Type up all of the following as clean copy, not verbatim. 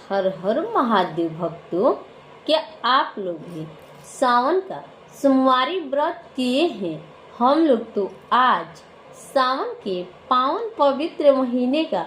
हर हर महादेव भक्तों, क्या आप लोग भी सावन का सोमवारी व्रत किए हैं? हम लोग तो आज सावन के पावन पवित्र महीने का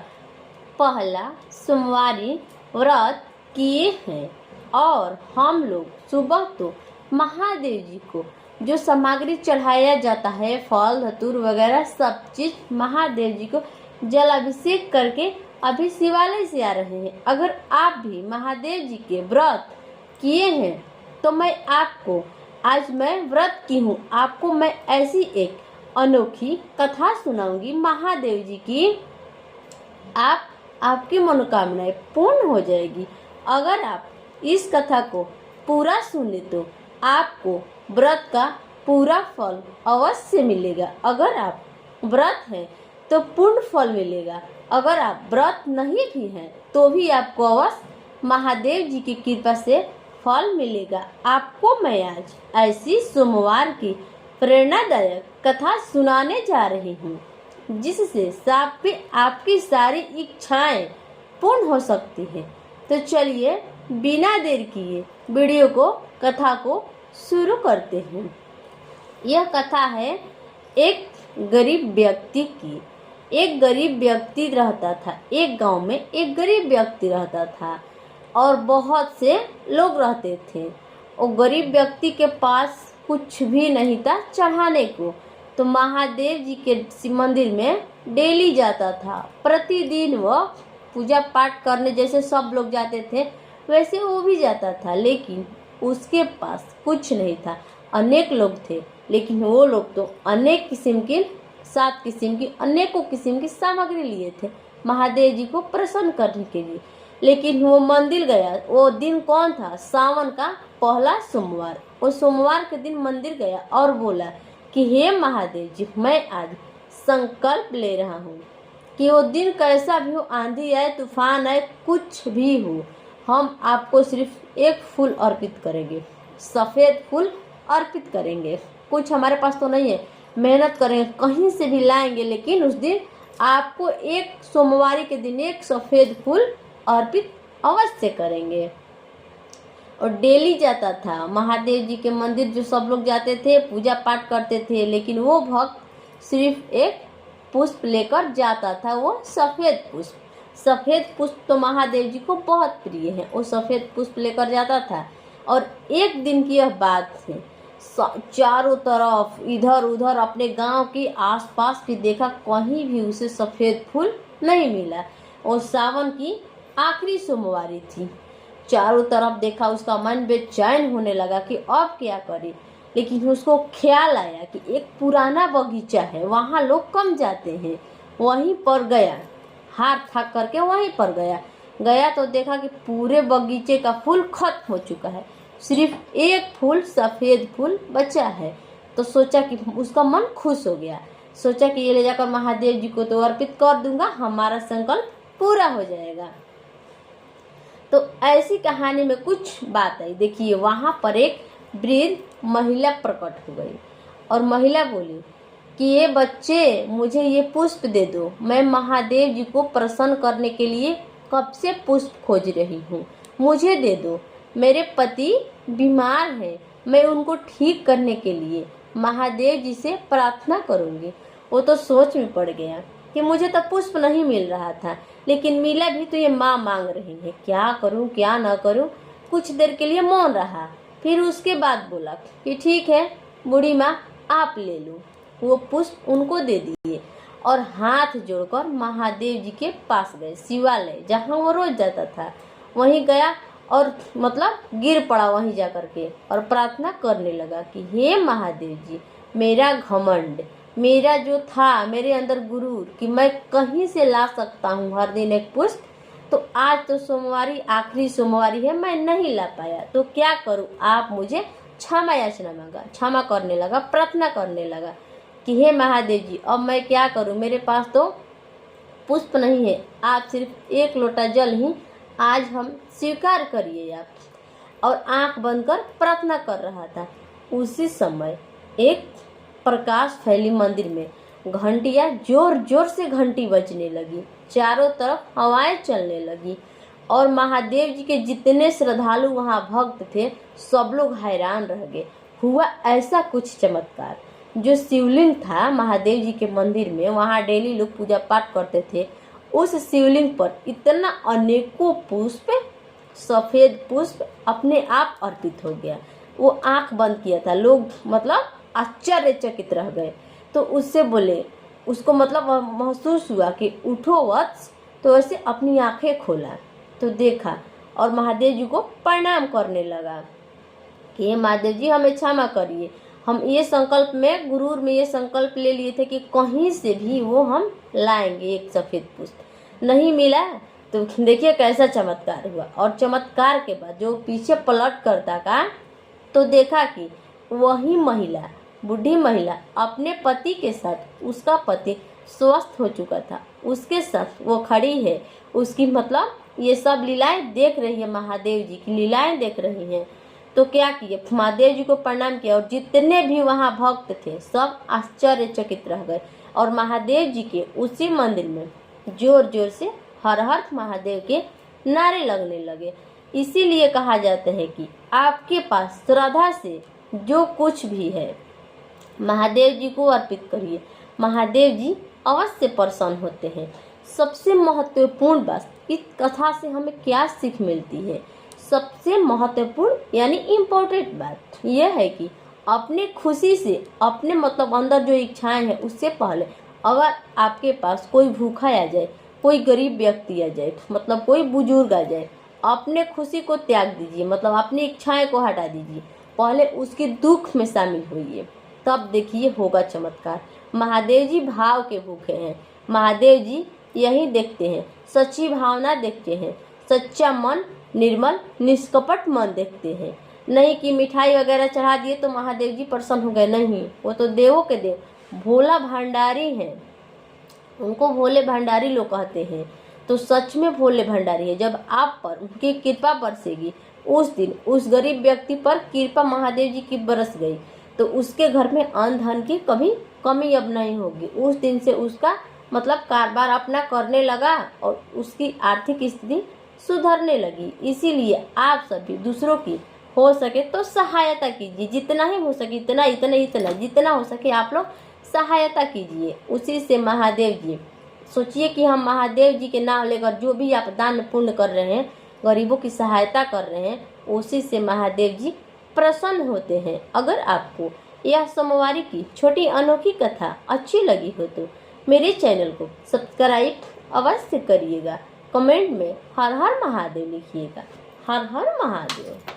पहला सोमवारी व्रत किए हैं और हम लोग सुबह तो महादेव जी को जो सामग्री चढ़ाया जाता है, फल धतूर वगैरह सब चीज महादेव जी को जलाभिषेक करके अभी शिवालय से आ रहे हैं। अगर आप भी महादेव जी के व्रत किए हैं तो मैं आपको आज मैं व्रत की हूँ, आपको मैं ऐसी एक अनोखी कथा सुनाऊंगी महादेव जी की। आपकी मनोकामनाएं पूर्ण हो जाएगी। अगर आप इस कथा को पूरा सुने तो आपको व्रत का पूरा फल अवश्य मिलेगा। अगर आप व्रत हैं तो पूर्ण फल मिलेगा। अगर आप व्रत नहीं भी हैं तो भी आपको अवश्य महादेव जी की कृपा से फल मिलेगा। आपको मैं आज ऐसी सोमवार की प्रेरणादायक कथा सुनाने जा रही हूँ जिससे आपकी सारी इच्छाएं पूर्ण हो सकती है। तो चलिए बिना देर किए कथा को शुरू करते हैं। यह कथा है एक गरीब व्यक्ति की। एक गरीब व्यक्ति रहता था, एक गांव में एक गरीब व्यक्ति रहता था और बहुत से लोग रहते थे। वो गरीब व्यक्ति के पास कुछ भी नहीं था चढ़ाने को, तो महादेव जी के मंदिर में डेली जाता था। प्रतिदिन वह पूजा पाठ करने जैसे सब लोग जाते थे वैसे वो भी जाता था, लेकिन उसके पास कुछ नहीं था। अनेक लोग थे लेकिन वो लोग तो अनेकों किस्म की सामग्री लिए थे महादेव जी को प्रसन्न करने के लिए। लेकिन वो मंदिर गया। वो दिन कौन था? सावन का पहला सोमवार। वो सोमवार के दिन मंदिर गया और बोला कि हे महादेव जी, मैं आज संकल्प ले रहा हूँ कि वो दिन कैसा भी हो, आंधी आए तूफान आए कुछ भी हो, हम आपको सिर्फ एक फूल अर्पित करेंगे, सफ़ेद फूल अर्पित करेंगे। कुछ हमारे पास तो नहीं है, मेहनत करेंगे, कहीं से भी लाएंगे, लेकिन उस दिन आपको एक सोमवारी के दिन एक सफ़ेद फूल अर्पित अवश्य करेंगे। और डेली जाता था महादेव जी के मंदिर। जो सब लोग जाते थे पूजा पाठ करते थे, लेकिन वो भक्त सिर्फ एक पुष्प लेकर जाता था, वो सफ़ेद पुष्प। सफ़ेद पुष्प तो महादेव जी को बहुत प्रिय है। वो सफ़ेद पुष्प लेकर जाता था और एक दिन की यह बात है, चारों तरफ इधर उधर अपने गांव के आसपास भी देखा, कहीं भी उसे सफ़ेद फूल नहीं मिला। और सावन की आखिरी सोमवारी थी। चारों तरफ देखा, उसका मन बेचैन होने लगा कि अब क्या करे। लेकिन उसको ख्याल आया कि एक पुराना बगीचा है, वहाँ लोग कम जाते हैं, वहीं पर गया। हार थाक करके वहीं पर गया तो देखा कि पूरे बगीचे का फूल खत्म हो चुका है, सिर्फ एक फूल सफ़ेद फूल बचा है। तो सोचा कि उसका मन खुश हो गया। सोचा कि ये ले जाकर महादेव जी को तो अर्पित कर दूंगा, हमारा संकल्प पूरा हो जाएगा। तो ऐसी कहानी में कुछ बात आई। देखिए, वहाँ पर एक वृद्ध महिला प्रकट हो गई और महिला बोली कि ये बच्चे, मुझे ये पुष्प दे दो, मैं महादेव जी को प्रसन्न करने के लिए कब से पुष्प खोज रही हूँ, मुझे दे दो। मेरे पति बीमार हैं, मैं उनको ठीक करने के लिए महादेव जी से प्रार्थना करूँगी। वो तो सोच में पड़ गया कि मुझे तो पुष्प नहीं मिल रहा था, लेकिन मिला भी तो ये माँ मांग रही है, क्या करूँ क्या ना करूँ। कुछ देर के लिए मौन रहा, फिर उसके बाद बोला कि ठीक है बूढ़ी माँ, आप ले लो। वो पुष्प उनको दे दिए और हाथ जोड़कर महादेव जी के पास गए। शिवालय जहाँ वो रोज जाता था वहीं गया और गिर पड़ा वहीं जा करके और प्रार्थना करने लगा कि हे महादेव जी, मेरा घमंड, मेरा जो था मेरे अंदर गुरूर कि मैं कहीं से ला सकता हूँ हर दिन एक पुष्प, तो आज तो सोमवारी आखिरी सोमवारी है, मैं नहीं ला पाया, तो क्या करूँ, आप मुझे क्षमा याचना मांगा। क्षमा करने लगा, प्रार्थना करने लगा कि हे महादेव जी, अब मैं क्या करूँ, मेरे पास तो पुष्प नहीं है, आप सिर्फ एक लोटा जल ही आज हम स्वीकार करिए आप। और आंख बंद कर प्रार्थना कर रहा था। उसी समय एक प्रकाश फैली मंदिर में, घंटियां जोर जोर से घंटी बजने लगी, चारों तरफ हवाएं चलने लगी और महादेव जी के जितने श्रद्धालु वहाँ भक्त थे सब लोग हैरान रह गए। हुआ ऐसा कुछ चमत्कार, जो शिवलिंग था महादेव जी के मंदिर में, वहाँ डेली लोग पूजा पाठ करते थे, उस शिवलिंग पर इतना अनेकों पुष्प, सफ़ेद पुष्प अपने आप अर्पित हो गया। वो आंख बंद किया था, लोग मतलब आश्चर्यचकित रह गए। तो उससे बोले, उसको मतलब महसूस हुआ कि उठो वत्स, तो वैसे अपनी आंखें खोला तो देखा और महादेव जी को प्रणाम करने लगा कि हे महादेव जी हमें क्षमा करिए, हम ये संकल्प में गुरूर में ये संकल्प ले लिए थे कि कहीं से भी वो हम लाएंगे एक सफ़ेद पुष्प। नहीं मिला तो देखिए कैसा चमत्कार हुआ। और चमत्कार के बाद जो पीछे पलट करता का तो देखा कि वही महिला, बूढ़ी महिला अपने पति के साथ, उसका पति स्वस्थ हो चुका था, उसके साथ वो खड़ी है, उसकी मतलब ये सब लीलाएं देख रही है, महादेव जी की लीलाएं देख रही हैं। तो क्या किए, महादेव जी को प्रणाम किया और जितने भी वहाँ भक्त थे सब आश्चर्यचकित रह गए और महादेव जी के उसी मंदिर में जोर जोर से हर हर महादेव के नारे लगने लगे। इसीलिए कहा जाता है कि आपके पास श्रद्धा से जो कुछ भी है महादेव जी को अर्पित करिए, महादेव जी अवश्य प्रसन्न होते हैं। सबसे महत्वपूर्ण बात इस कथा से हमें क्या सीख मिलती है, सबसे महत्वपूर्ण यानी इम्पोर्टेंट बात यह है कि अपने खुशी से, अपने मतलब अंदर जो इच्छाएं हैं उससे पहले अगर आपके पास कोई भूखा आ जाए, कोई गरीब व्यक्ति आ जाए, मतलब कोई बुजुर्ग आ जाए, अपने खुशी को त्याग दीजिए, मतलब अपनी इच्छाएं को हटा दीजिए, पहले उसके दुख में शामिल होइए, तब देखिए होगा चमत्कार। महादेव जी भाव के भूखे हैं, महादेव जी यही देखते हैं, सच्ची भावना देखते हैं, सच्चा मन, निर्मल निष्कपट मन देखते हैं। नहीं कि मिठाई वगैरह चढ़ा दिए तो महादेव जी प्रसन्न हो गए, नहीं, वो तो देवों के देव भोला भंडारी हैं, उनको भोले भंडारी लोग कहते हैं। तो सच में भोले भंडारी है। जब आप पर उनकी कृपा बरसेगी, उस दिन उस गरीब व्यक्ति पर कृपा महादेव जी की बरस गई तो उसके घर में अन्न धन की कभी कमी अब नहीं होगी। उस दिन से उसका मतलब कारोबार अपना करने लगा और उसकी आर्थिक स्थिति सुधरने लगी। इसीलिए आप सभी दूसरों की हो सके तो सहायता कीजिए, जितना ही हो सके इतना, जितना हो सके आप लोग सहायता कीजिए। उसी से महादेव जी, सोचिए कि हम महादेव जी के नाम लेकर जो भी आप दान पुण्य कर रहे हैं, गरीबों की सहायता कर रहे हैं, उसी से महादेव जी प्रसन्न होते हैं। अगर आपको यह सोमवारी की छोटी अनोखी कथा अच्छी लगी हो तो मेरे चैनल को सब्सक्राइब अवश्य करिएगा। कमेंट में हर हर महादेव लिखिएगा। हर हर महादेव।